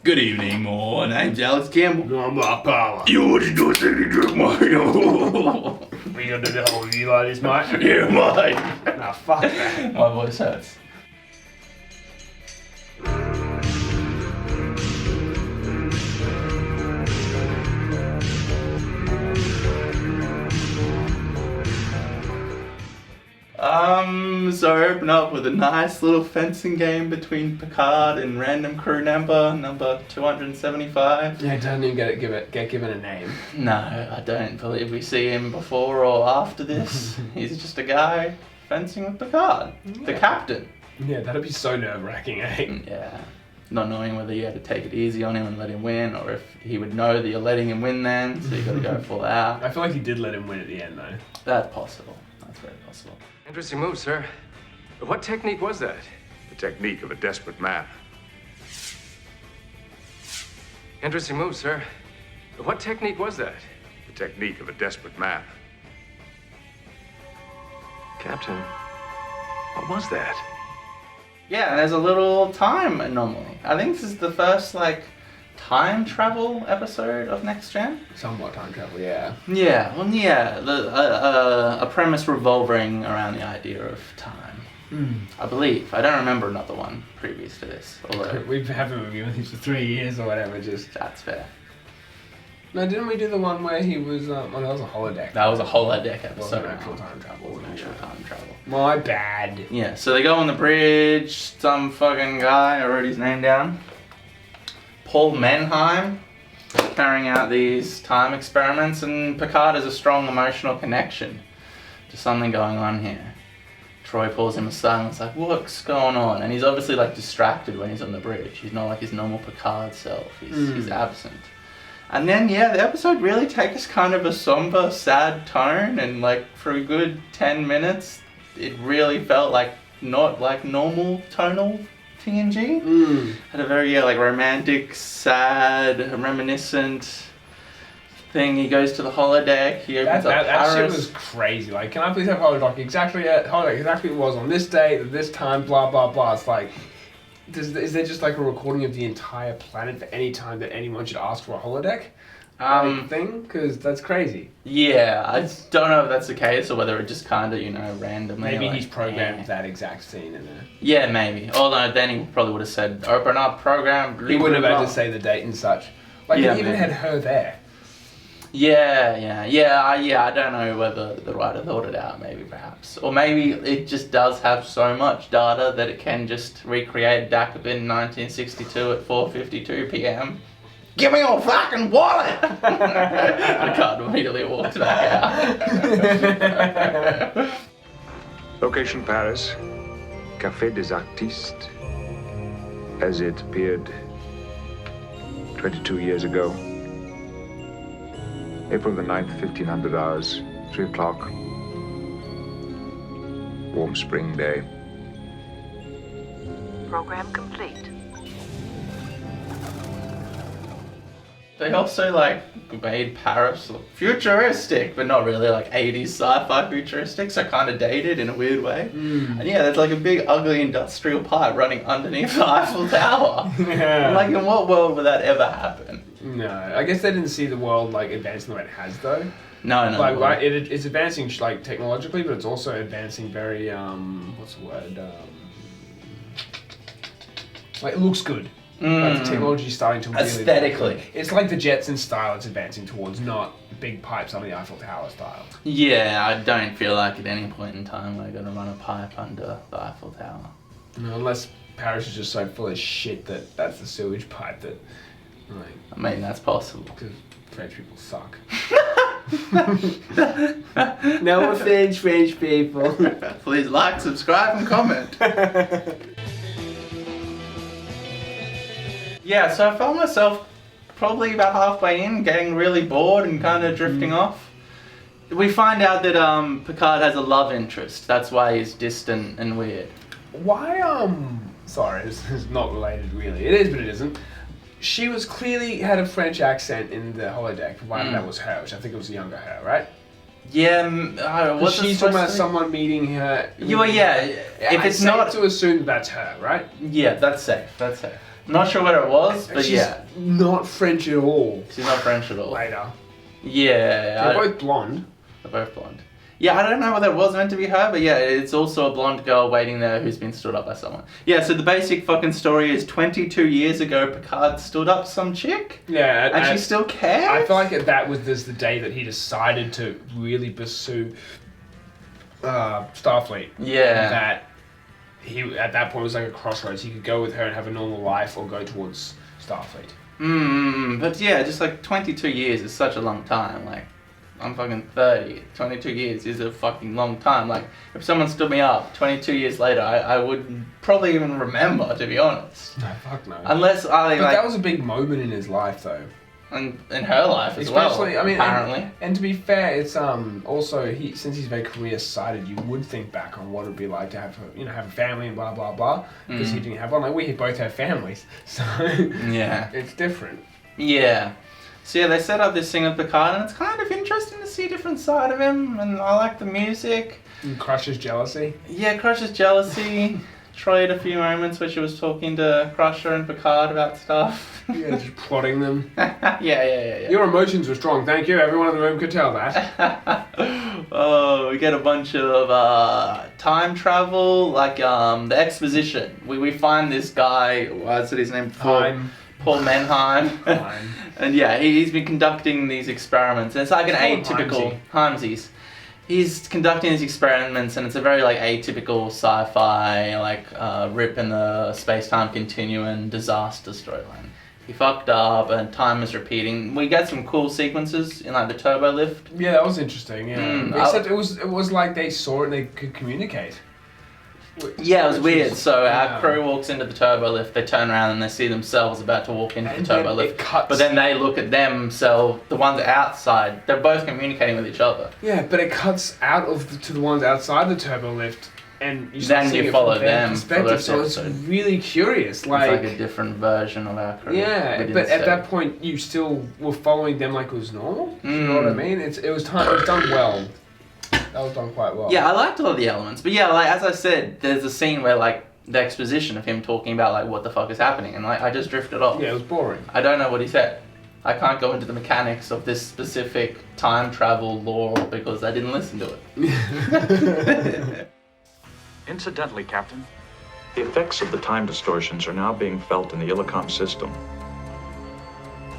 Good evening, my name's Alex Campbell. I'm Dr Paul. You want to do a second drink, Mario? We gonna do the whole review like this, mate? Yeah, mate. Nah, fuck that. My voice hurts. So I open up with a nice little fencing game between Picard and random crew number 275. Yeah, don't even get given a name. No, I don't believe we see him before or after this. He's just a guy fencing with Picard, the captain. Yeah, that'd be so nerve-wracking, eh? Yeah, not knowing whether you had to take it easy on him and let him win, or if he would know that you're letting him win then, so you got to go full out. I feel like he did let him win at the end, though. That's possible. That's very possible. Interesting move, sir. What technique was that? The technique of a desperate man. Interesting move, sir. What technique was that? The technique of a desperate man. Captain, what was that? Yeah, there's a little time anomaly. I think this is the first, time travel episode of Next Gen. Somewhat time travel, yeah. Yeah, a premise revolving around the idea of time. I believe. I don't remember another one previous to this. Although We've been reviewing these for 3 years or whatever, just... that's fair. No, didn't we do the one where he was, that was a holodeck. That was a holodeck It wasn't episode. actual time travel. It wasn't actual time travel. My bad. Yeah, so they go on the bridge, some fucking guy, I wrote his name down. Paul Manheim, carrying out these time experiments, and Picard has a strong emotional connection to something going on here. Troy pulls him aside and is like, what's going on? And he's obviously distracted when he's on the bridge. He's not like his normal Picard self. He's absent. And then, the episode really takes kind of a somber, sad tone, and for a good 10 minutes, it really felt not like normal tonal TNG. Had a very, romantic, sad, reminiscent thing. He goes to the holodeck, he opens up that shit Paris. was crazy. Can I please have holodeck exactly it was on this date, at this time, blah, blah, blah. It's is there just a recording of the entire planet for any time that anyone should ask for a holodeck? Thing? Because that's crazy. Yeah, I don't know if that's the case or whether it just kind of, randomly. Maybe he's programmed that exact scene in there. Yeah, maybe. Although then he probably would have said, open up program. He wouldn't have had to say the date and such. He even had her there. Yeah, I don't know whether the writer thought it out, maybe, perhaps. Or maybe it just does have so much data that it can just recreate Dakabin 1962 at 4:52 p.m. Give me your fucking wallet! Picard immediately walks back out. Location Paris. Café des Artistes. As it appeared 22 years ago. April the 9th, 1500 hours, 3 o'clock. Warm spring day. Program complete. They also made Paris look futuristic, but not really 80s sci-fi futuristic, so kind of dated in a weird way. And there's a big ugly industrial pipe running underneath the Eiffel Tower. Yeah. In what world would that ever happen? No, I guess they didn't see the world advancing the way it has though. No. It's advancing technologically, but it's also advancing very what's the word? It looks good. The technology's starting to really aesthetically. It's like the Jetsons style it's advancing towards, not big pipes under the Eiffel Tower style. Yeah, I don't feel like at any point in time we're going to run a pipe under the Eiffel Tower. No, unless Paris is just so full of shit that's the sewage pipe that, I mean, that's possible. Because French people suck. No offense, French people. Please like, subscribe, and comment. Yeah, so I found myself probably about halfway in, getting really bored and kind of drifting off. We find out that Picard has a love interest. That's why he's distant and weird. Why, sorry, this is not related really. It is, but it isn't. She was clearly had a French accent in the holodeck, provided that was her, which I think it was the younger her, right? Yeah, what's she's talking about someone meeting her. Yeah, if it's safe not to assume that's her, right? Yeah, that's safe. Not sure what it was, but She's yeah. not French at all. She's not French at all. Later. Yeah. They're both blonde. They're both blonde. Yeah, I don't know whether it was meant to be her, but yeah, it's also a blonde girl waiting there who's been stood up by someone. Yeah, so the basic fucking story is 22 years ago, Picard stood up some chick. Yeah. And she still cares? I feel like that was the day that he decided to really pursue Starfleet. Yeah. That he, at that point, was like a crossroads. He could go with her and have a normal life or go towards Starfleet. But yeah, just like 22 years is such a long time. Like, I'm fucking 30. 22 years is a fucking long time. Like, if someone stood me up 22 years later, I wouldn't probably even remember, to be honest. No, fuck no. Unless I, But like... that was a big moment in his life, though. And in her life as Especially, well, I mean, apparently. and to be fair, it's also since he's very career-sided, you would think back on what it would be like to have a family and blah blah blah, because he didn't have one. Like we both have families, so Yeah. it's different. Yeah. So yeah, they set up this thing with Picard, and it's kind of interesting to see a different side of him, and I like the music. And Crush's jealousy. Yeah, Crush's jealousy. Troy had a few moments where she was talking to Crusher and Picard about stuff. Yeah, just prodding them. Yeah. Your emotions were strong, thank you. Everyone in the room could tell that. Oh, we get a bunch of time travel, like the exposition. We find this guy, what's his name? Paul Manheim. And yeah, he's been conducting these experiments, and it's like an atypical Heimsies. He's conducting these experiments, and it's a very like atypical sci-fi, like rip in the space-time continuum disaster storyline. He fucked up, and time is repeating. We get some cool sequences in like the turbo lift. Yeah, that was interesting. Yeah, except it was like they saw it and they could communicate. Yeah, it was weird. So our crew walks into the turbo lift, they turn around and they see themselves about to walk into the turbo lift. But then they look at themselves, the ones outside, they're both communicating with each other. Yeah, but it cuts out to the ones outside the turbo lift, and you follow them for the rest so of the it's episode. Really curious. Like, it's like a different version of our crew. Yeah, but at that point you still were following them like it was normal. You know what I mean? It was done well. That was done quite well. Yeah, I liked all of the elements. But yeah, like as I said, there's a scene where like the exposition of him talking about like what the fuck is happening, and like I just drifted off. Yeah, it was boring. I don't know what he said. I can't go into the mechanics of this specific time travel lore because I didn't listen to it. Incidentally, Captain, the effects of the time distortions are now being felt in the Illicom system.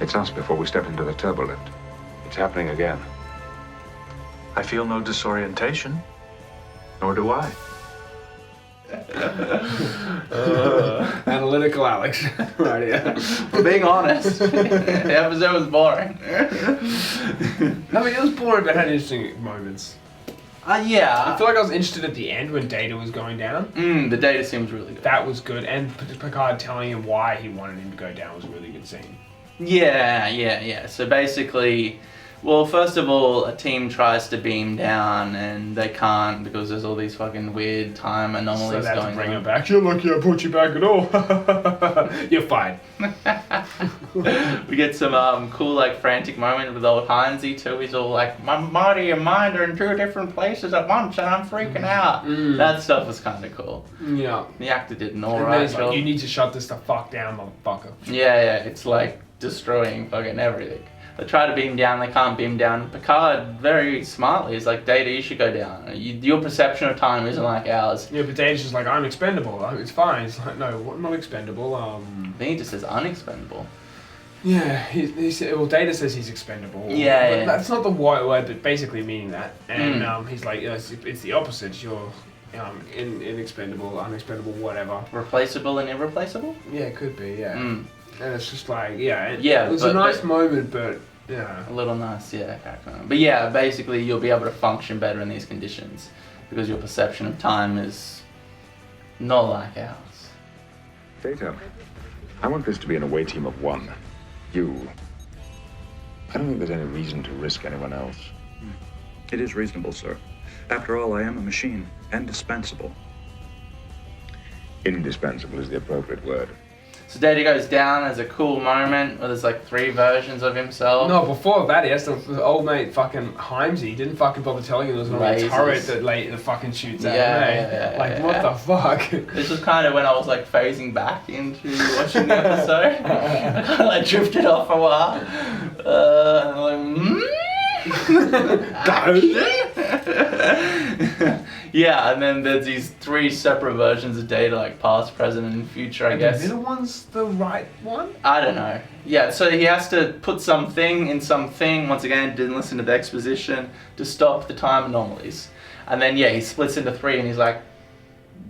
It's us before we step into the turbo lift. It's happening again. I feel no disorientation, nor do I. Analytical Alex. Right, yeah. For being honest, the episode was boring. I mean, it was boring, but it had interesting moments. Yeah. I feel like I was interested at the end when Data was going down. The Data seems really good. That was good, and Picard telling him why he wanted him to go down was a really good scene. Yeah. So basically, well, first of all, a team tries to beam down and they can't because there's all these fucking weird time anomalies so they have going to bring on. him back. You're lucky I brought you back at all. You're fine. We get some cool like frantic moment with old Heinzie too. He's all like, my body and mind are in two different places at once and I'm freaking out. That stuff was kind of cool. Yeah. The actor did an And alright then he's job. like, you need to shut this the fuck down, motherfucker. Yeah, it's like destroying fucking everything. They try to beam down, they can't beam down. Picard, very smartly, is like, Data, you should go down. Your perception of time isn't like ours. Yeah, but Data's just like, I'm expendable. It's fine. He's like, no, I'm not expendable. I think he just says unexpendable. Yeah, he said, well, Data says he's expendable. Yeah, but that's not the right word, but basically meaning that. And he's like, it's the opposite. You're inexpendable, unexpendable, whatever. Replaceable and irreplaceable? Yeah, it could be, yeah. And it's just like, it was but, a nice moment, but, a little nice, character moment. But yeah, basically you'll be able to function better in these conditions because your perception of time is not like ours. Data, I want this to be an away team of one. You. I don't think there's any reason to risk anyone else. It is reasonable, sir. After all, I am a machine, indispensable. Indispensable is the appropriate word. So Data goes down. There's a cool moment where there's like 3 versions of himself. No, before that, he has the old mate fucking Himes. He didn't fucking bother telling him there was going to be a turret that fucking shoots at him. What the fuck? This was kind of when I was like phasing back into watching the episode. I kind of like drifted off a while. And I'm like, yeah, and then there's these 3 separate versions of Data, like past, present, and future, I guess. The middle one's the right one? I don't know. Yeah, so he has to put something in something, once again, didn't listen to the exposition, to stop the time anomalies. And then, yeah, he splits into 3 and he's like,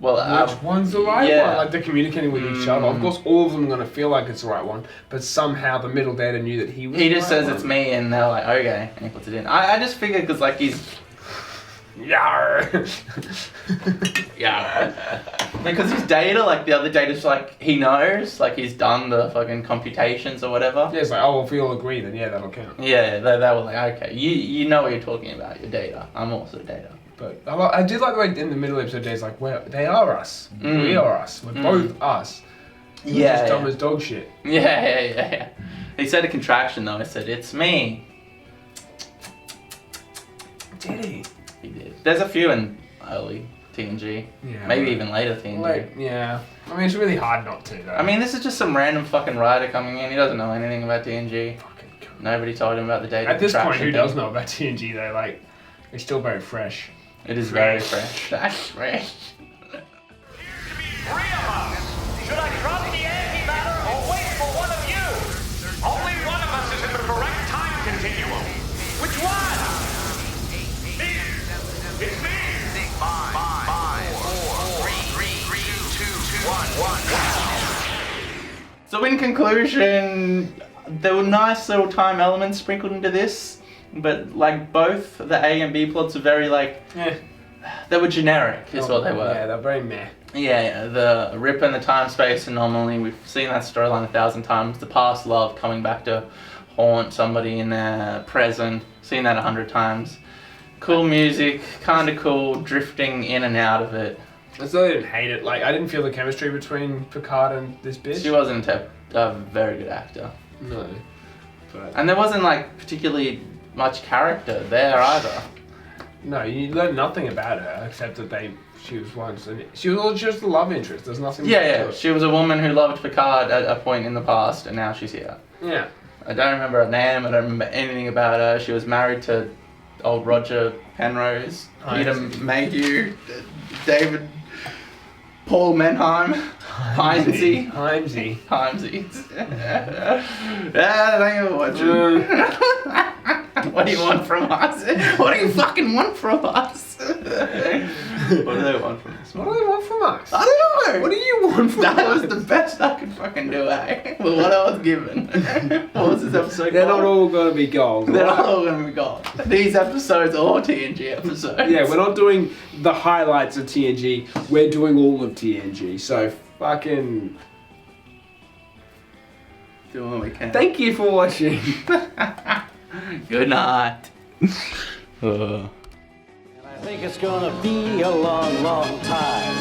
well, which one's the right one? Like they're communicating with each other. Of course, all of them are going to feel like it's the right one, but somehow the middle Data knew that he was He the just right says one. it's me, and they're like, okay, and he puts it in. I just figured because, like, he's... Yar. Yeah. Because he's Data, like, the other Data's like, he knows, like, he's done the fucking computations or whatever. Yeah, it's like, oh, well, if we all agree, then yeah, that'll count. Yeah, they were like, okay, you know what you're talking about, you're Data. I'm also Data. But I did like the way in the middle episode, Dave's like, well, they are us. We are us. We're both us. We're just dumb as dog shit. Yeah. He said a contraction though. I said, it's me. Did he? He did. There's a few in early TNG. Yeah. Maybe even later TNG. Yeah. I mean, it's really hard not to, though. I mean, this is just some random fucking writer coming in. He doesn't know anything about TNG. Fucking God. Nobody told him about the Data At this point, contraction who thing. does know about TNG, though? Like, it's still very fresh. It is very fresh. That's fresh. Three of us. Should I drop the antimatter or wait for one of you? Only one of us is in the correct time continuum. Which one? Me. It's me. 5, 4, 3, 2, 1. So in conclusion, there were nice little time elements sprinkled into this, but like both the A and B plots are very like, they were generic is what they were. Yeah, they're very meh. Yeah, the Rip and the time space anomaly, we've seen that storyline 1,000 times. The past love coming back to haunt somebody in their present, seen that 100 times. Cool music, kind of cool, drifting in and out of it. I still didn't hate it. Like, I didn't feel the chemistry between Picard and this bitch. She wasn't a very good actor. No. But And there wasn't like particularly much character there either. no, you learn nothing about her except that she was just the love interest. There's nothing. Yeah. to it. She was a woman who loved Picard at a point in the past, and now she's here. Yeah. I don't remember her name. I don't remember anything about her. She was married to old Roger Penrose, Peter Mayhew, David Paul Manheim, Himesy. Himesy. Yeah, thank you for watching. What do you want from us? What do you fucking want from us? What do they want from us? What do they want from us? I don't know. What do you want from us? That was the best I could fucking do, eh? With what I was given. What was this episode They're called? not all going to be gold. They're not all going to be gold. These episodes are TNG episodes. Yeah, we're not doing the highlights of TNG. We're doing all of TNG. So fucking. Do what we can. Thank you for watching. Good night. I think it's gonna be a long, long time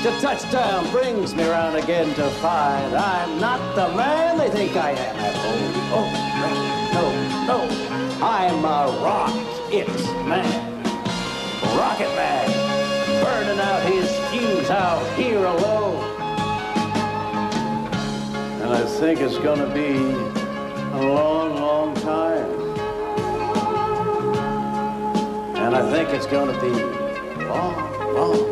till touchdown brings me round again to find I'm not the man they think I am at home. Oh, no, I'm a rocket man. Rocket man, burning out his fuse out here alone. And I think it's gonna be a long, long time. And I think it's gonna be long, long